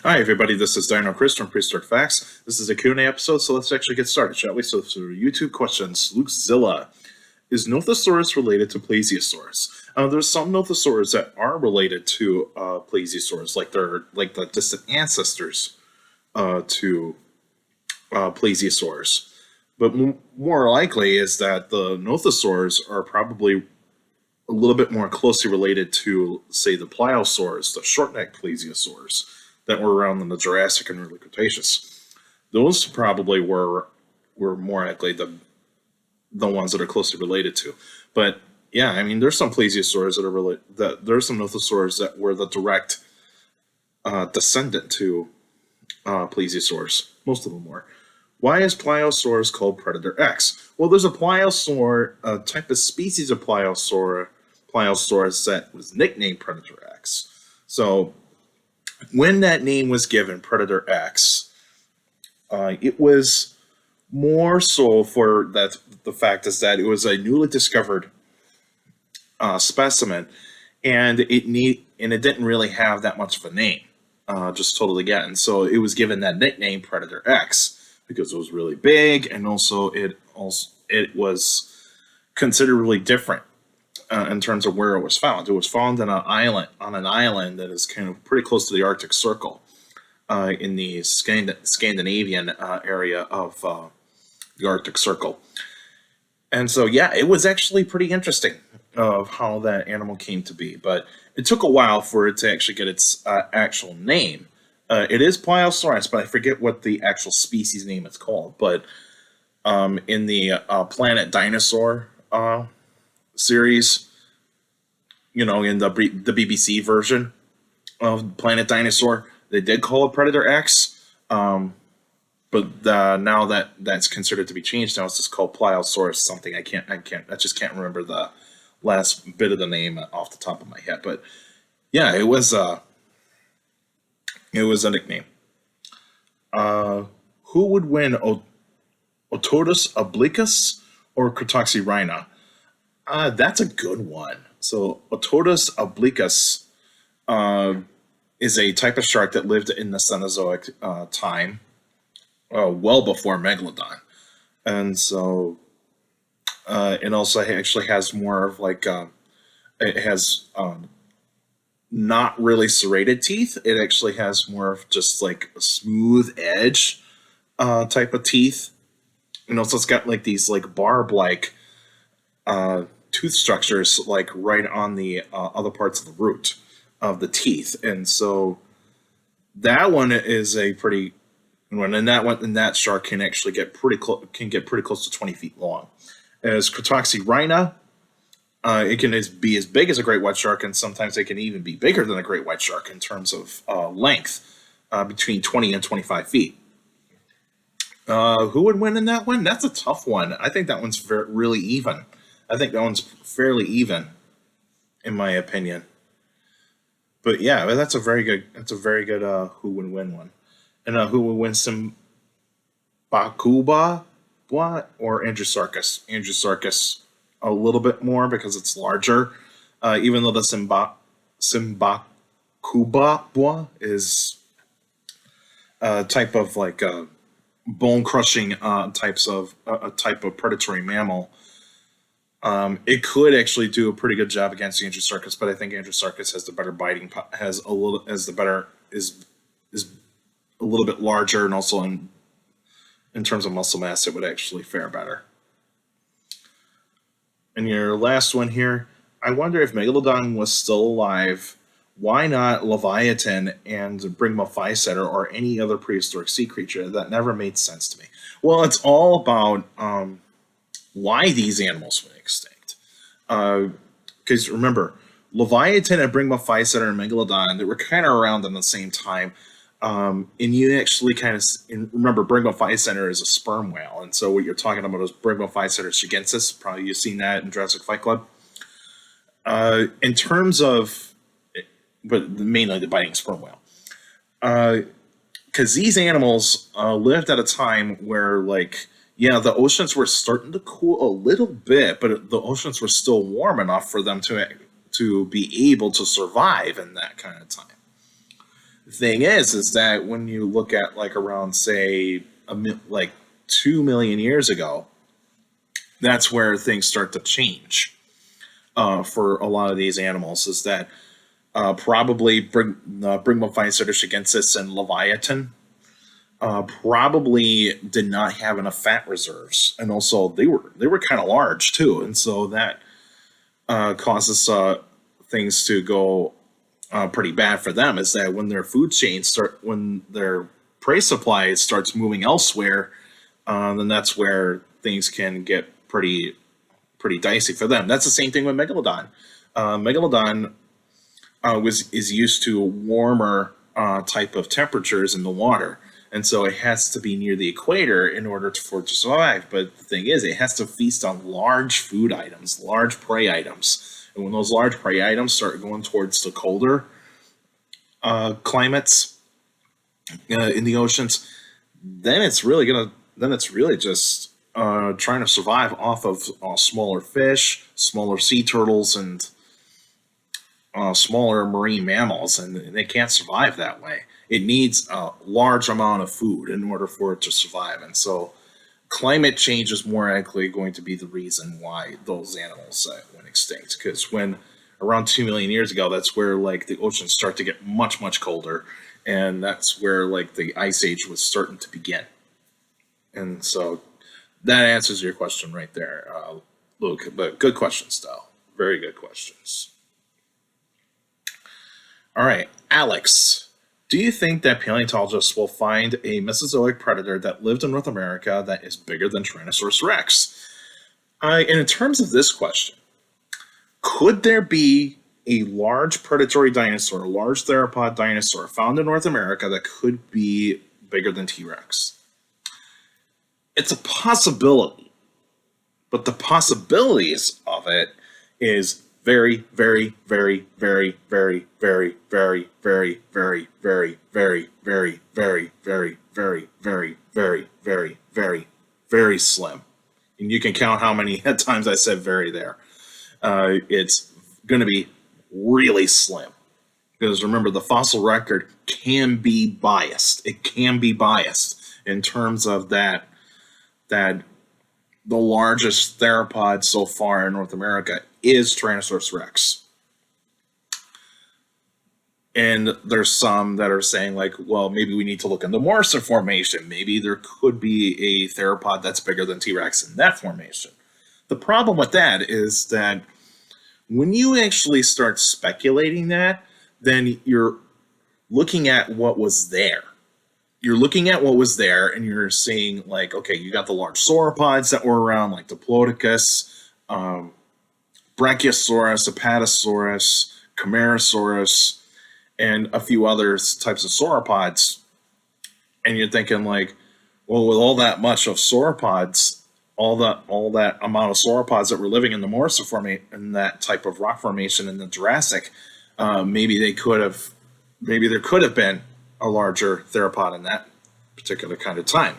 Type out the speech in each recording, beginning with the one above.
Hi, everybody. This is Dino Chris from Prehistoric Facts. This is a Q&A episode, so let's actually get started, shall we? So, YouTube questions. Lukezilla. Is Nothosaurus related to Plesiosaurus? There's some Nothosaurs that are related to Plesiosaurs, like they're like the distant ancestors to Plesiosaurs. But more likely is that the Nothosaurs are probably a little bit more closely related to, say, the Pliosaurs, the short-necked Plesiosaurs that were around in the Jurassic and early Cretaceous. Those probably were more likely the ones that are closely related to. But yeah, I mean, there's some Plesiosaurs that are really there's some Nothosaurs that were the direct descendant to Plesiosaurs. Most of them were. Why is Pliosaurus called Predator X? Well, there's a Pliosaur, a type of species of Pliosaurus that was nicknamed Predator X. So when that name was given, Predator X, it was more so for that the fact is that it was a newly discovered specimen, and it didn't really have that much of a name, just totally get. And so it was given that nickname Predator X because it was really big, and also it was considerably different in terms of where it was found. It was found on an island that is kind of pretty close to the Arctic Circle, in the Scandinavian area of the Arctic Circle. And so, yeah, it was actually pretty interesting of how that animal came to be. But it took a while for it to actually get its actual name. It is Pliosaurus, but I forget what the actual species name is called. But in the Planet Dinosaur series, in the BBC version of Planet Dinosaur, they did call it Predator X. But now that's considered to be changed. Now it's just called Pliosaurus something. I just can't remember the last bit of the name off the top of my head. But yeah, it was a nickname. Who would win, Otodus obliquus or Cretoxyrhina? That's a good one. So Otodus obliquus is a type of shark that lived in the Cenozoic time, well before Megalodon. And so it also actually has more of like, it has not really serrated teeth. It actually has more of just like a smooth edge type of teeth. So it's got like these like barb-like tooth structures like right on the other parts of the root of the teeth. And so that one is a pretty one, and that shark can actually get pretty close to 20 feet long. As Cretoxyrhina, it can be as big as a great white shark, and sometimes it can even be bigger than a great white shark in terms of length, between 20 and 25 feet. Who would win in that one? That's a tough one. I think that one's really even. I think that one's fairly even, in my opinion. But yeah, that's a very good who would win one. And who would win, Simbakuba or Andrewsarchus? Andrewsarchus a little bit more because it's larger, even though the Simbakuba is a type of like bone crushing type of predatory mammal. It could actually do a pretty good job against Andrewsarchus, but I think Andrewsarchus has the better is a little bit larger, and also in terms of muscle mass, it would actually fare better. And your last one here, I wonder if Megalodon was still alive, why not Leviathan and Brigmophyseter or any other prehistoric sea creature? That never made sense to me. Well, it's all about why these animals went extinct. Because remember, Leviathan and Brigmophyseter and Megalodon, they were kind of around at the same time. And you actually kind of remember Brigmophyseter is a sperm whale, and so what you're talking about is Brigmophyseter shigensis. Probably you've seen that in Jurassic Fight Club. In terms of, but mainly the biting sperm whale, because these animals lived at a time where, like, yeah, the oceans were starting to cool a little bit, but the oceans were still warm enough for them to be able to survive in that kind of time. The thing is that when you look at like around say like 2 million years ago, that's where things start to change for a lot of these animals. Is that probably Brigmophyseter and Leviathan probably did not have enough fat reserves, and also they were kind of large too, and so that causes things to go pretty bad for them. Is that when their food chain when their prey supply starts moving elsewhere, then that's where things can get pretty dicey for them. That's the same thing with Megalodon. Megalodon is used to warmer type of temperatures in the water, and so it has to be near the equator in order for it to survive. But the thing is, it has to feast on large food items, large prey items, and when those large prey items start going towards the colder climates in the oceans, then it's really just trying to survive off of smaller fish, smaller sea turtles, and smaller marine mammals, and they can't survive that way. It needs a large amount of food in order for it to survive, and so climate change is more likely going to be the reason why those animals went extinct. Because when around 2 million years ago, that's where like the oceans start to get much colder, and that's where like the ice age was starting to begin. And so that answers your question right there, Luke. But good questions, though. Very good questions. All right, Alex. Do you think that paleontologists will find a Mesozoic predator that lived in North America that is bigger than Tyrannosaurus rex? And in terms of this question, could there be a large predatory dinosaur, a large theropod dinosaur found in North America that could be bigger than T-Rex? It's a possibility, but the possibilities of it is very slim. And you can count how many times I said very there. It's going to be really slim. Because remember, the fossil record can be biased. It can be biased in terms of that the largest theropod so far in North America is Tyrannosaurus rex. And there's some that are saying like, well, maybe we need to look in the Morrison formation. Maybe there could be a theropod that's bigger than T-Rex in that formation. The problem with that is that when you actually start speculating that, then you're looking at what was there. You're looking at what was there, and you're seeing like, okay, you got the large sauropods that were around, like Diplodocus, Brachiosaurus, Apatosaurus, Camarasaurus, and a few other types of sauropods. And you're thinking like, well, with all that much of sauropods, all that amount of sauropods that were living in the Morrison formation, in that type of rock formation in the Jurassic, maybe there could have been a larger theropod in that particular kind of time.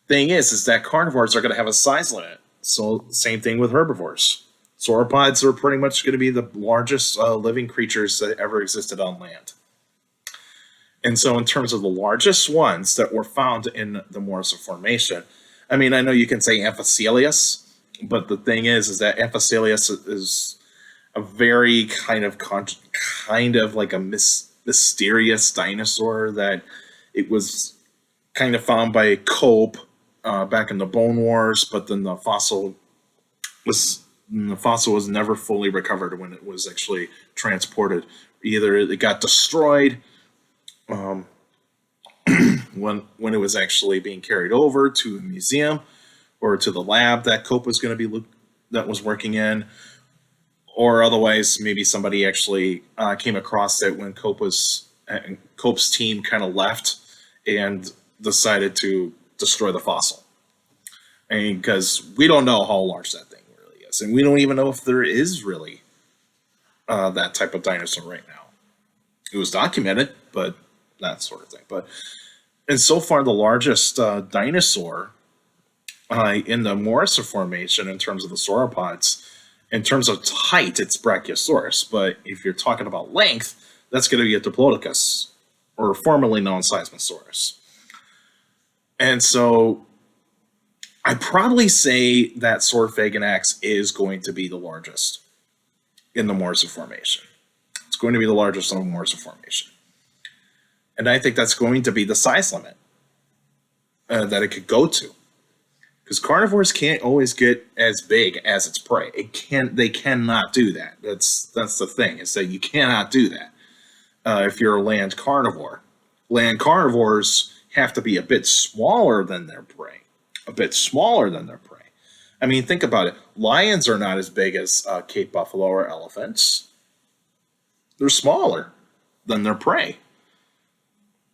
Thing is that carnivores are going to have a size limit. So same thing with herbivores. Sauropods are pretty much going to be the largest living creatures that ever existed on land. And so in terms of the largest ones that were found in the Morrison formation, I mean, I know you can say Amphicelius, but the thing is that Amphicelius is a very kind of like a mysterious dinosaur, that it was kind of found by Cope back in the Bone Wars, but then the fossil was never fully recovered when it was actually transported. Either it got destroyed when it was actually being carried over to a museum or to the lab that Cope was going to be working in, or otherwise maybe somebody actually came across it when Cope's team kind of left and decided to destroy the fossil. I mean, because we don't know how large that thing really is, and we don't even know if there is really that type of dinosaur right now. It was documented, but that sort of thing. And so far, the largest dinosaur in the Morrison formation in terms of the sauropods, in terms of height, it's Brachiosaurus. But if you're talking about length, that's going to be a Diplodocus. or formerly known Seismosaurus. And so I'd probably say that Saurophaganax is going to be the largest in the Morrison Formation. It's going to be the largest in the Morrison Formation. And I think that's going to be the size limit that it could go to. Because carnivores can't always get as big as its prey. They cannot do that. That's the thing, is that you cannot do that if you're a land carnivore. Land carnivores have to be a bit smaller than their prey. A bit smaller than their prey. I mean, think about it. Lions are not as big as Cape buffalo or elephants. They're smaller than their prey.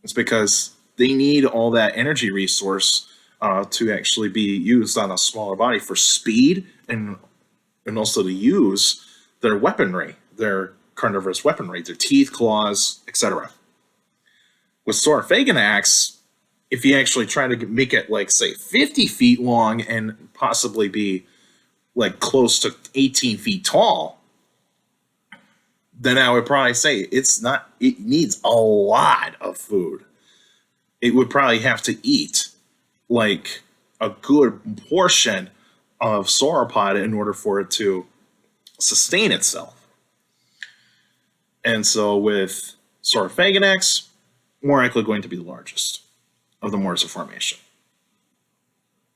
It's because they need all that energy resource to actually be used on a smaller body for speed and also to use their weaponry, their carnivorous weaponry, their teeth, claws, etc. With Saurophaganax, if you actually try to make it, like, say, 50 feet long and possibly be, like, close to 18 feet tall, then I would probably say it needs a lot of food. It would probably have to eat, like, a good portion of sauropod in order for it to sustain itself. And so with Saurophaganax, more likely going to be the largest of the Morrison Formation.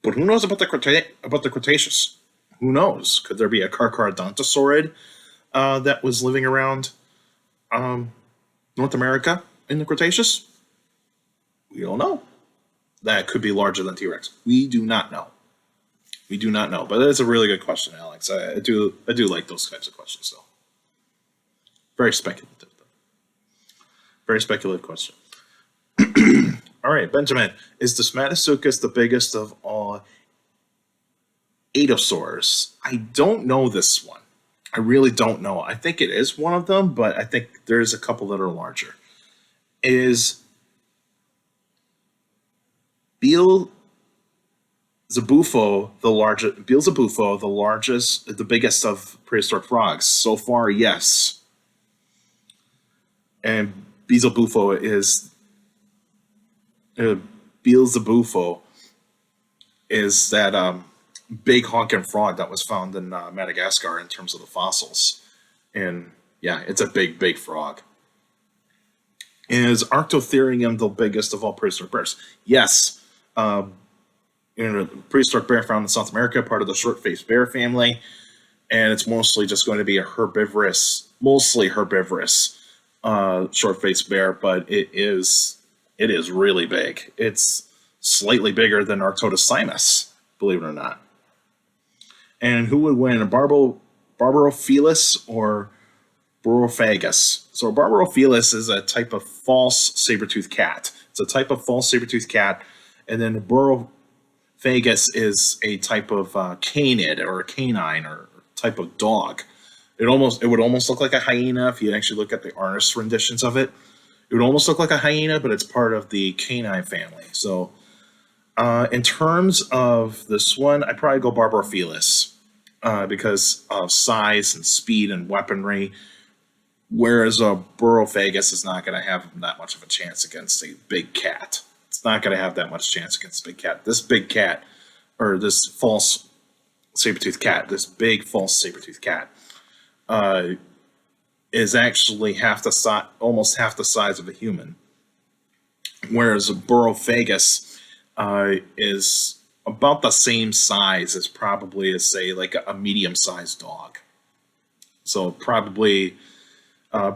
But who knows about the Cretaceous? Who knows? Could there be a Carcharodontosaurid that was living around North America in the Cretaceous? We don't know. That could be larger than T-Rex. We do not know. We do not know. But that's a really good question, Alex. I do like those types of questions, though. Very speculative, though. Very speculative question. All right, Benjamin. Is Desmatosuchus the biggest of all Adosaurs? I don't know this one. I really don't know. I think it is one of them, but I think there's a couple that are larger. Is Beelzebufo the largest? Beelzebufo the biggest of prehistoric frogs? So far, yes. And Beelzebufo is that big honking frog that was found in Madagascar in terms of the fossils. And yeah, it's a big frog. Is Arctotherium the biggest of all prehistoric bears? Yes. Prehistoric bear found in South America, part of the short-faced bear family. And it's mostly just going to be a mostly herbivorous short-faced bear, but it is really big. It's slightly bigger than Arctotherium, believe it or not. And who would win, a Barbarophyllus or Borophagus? So a Barbarophyllus is a type of false saber-toothed cat. It's a type of false saber-toothed cat. And then Borophagus is a type of canid or a canine or type of dog. It would almost look like a hyena if you actually look at the artist renditions of it. It would almost look like a hyena, but it's part of the canine family. So in terms of this one, I'd probably go Barbarophyllus because of size and speed and weaponry, whereas a Borophagus is not going to have that much of a chance against a big cat. It's not going to have that much chance against a big cat. This big cat, or this false saber-toothed cat, this big false saber-toothed cat, is actually almost half the size of a human, whereas a Borophagus is about the same size as probably as, say, like a medium-sized dog. So probably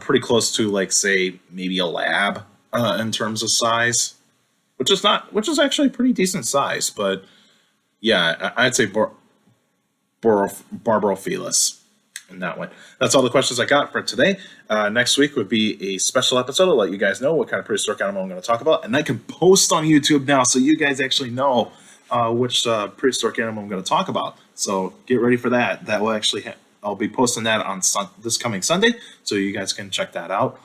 pretty close to, like, say, maybe a lab in terms of size, which is actually a pretty decent size. But yeah, I'd say Barbarophyllus in that one. That's all the questions I got for today. Next week would be a special episode. I'll let you guys know what kind of prehistoric animal I'm going to talk about, and I can post on YouTube now, so you guys actually know which prehistoric animal I'm going to talk about. So get ready for that. That will actually I'll be posting that on this coming Sunday, so you guys can check that out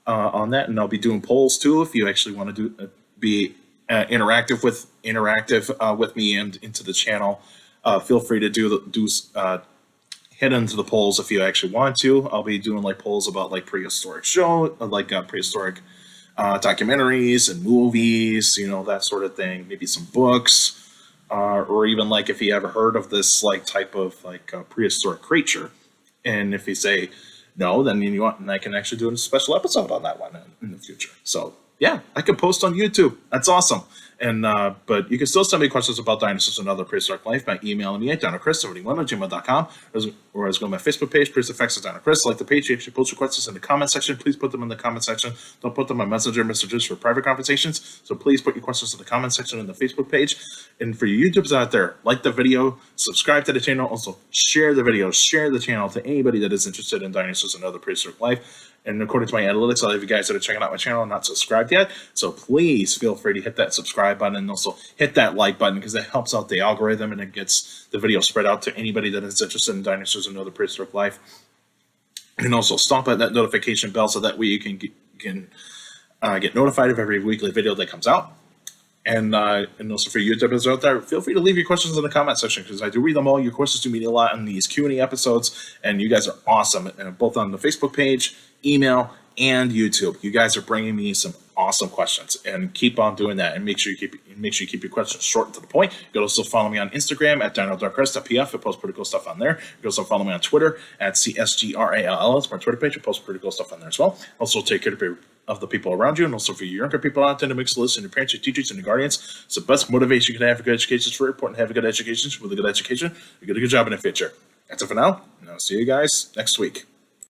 on that. And I'll be doing polls too if you actually want to be interactive with me and into the channel. Feel free to hit into the polls if you actually want to. I'll be doing like polls about like prehistoric prehistoric documentaries and movies, that sort of thing. Maybe some books, or even like if you ever heard of this like type of like prehistoric creature. And if you say no, then you want, and I can actually do a special episode on that one in the future. So yeah, I can post on YouTube. That's awesome. And but you can still send me questions about dinosaurs and other prehistoric life by emailing me at dinochrist71@gmail.com, or as go to my Facebook page, Prehistoric Facts with Dino Chris. Like the page, you actually post your questions in the comment section. Please put them in the comment section. Don't put them on Messenger messages for private conversations. So please put your questions in the comment section in the Facebook page. And for you YouTubers out there, like the video, subscribe to the channel. Also share the video, share the channel to anybody that is interested in dinosaurs and other prehistoric life. And according to my analytics, I have you guys that are checking out my channel and not subscribed yet. So please feel free to hit that subscribe button and also hit that like button, because it helps out the algorithm and it gets the video spread out to anybody that is interested in dinosaurs and other prehistoric life. And also stomp at that notification bell so that way you can get notified of every weekly video that comes out. And also for YouTubers out there, feel free to leave your questions in the comment section, because I do read them all. Your questions do mean a lot in these Q&A episodes, and you guys are awesome, both on the Facebook page, email, and YouTube. You guys are bringing me some awesome questions, and keep on doing that. And make sure you keep your questions short and to the point. You can also follow me on Instagram at dino.crest.pf. I post pretty cool stuff on there. You can also follow me on Twitter at CSGRALL. It's my Twitter page. I post pretty cool stuff on there as well. Also take care of the people around you, and also for your younger people out there to mix the list, and your parents, your teachers, and your guardians. It's the best motivation you can have for good education. It's very important to have a good education. With a good education, you get a good job in the future. That's it for now, and I'll see you guys next week.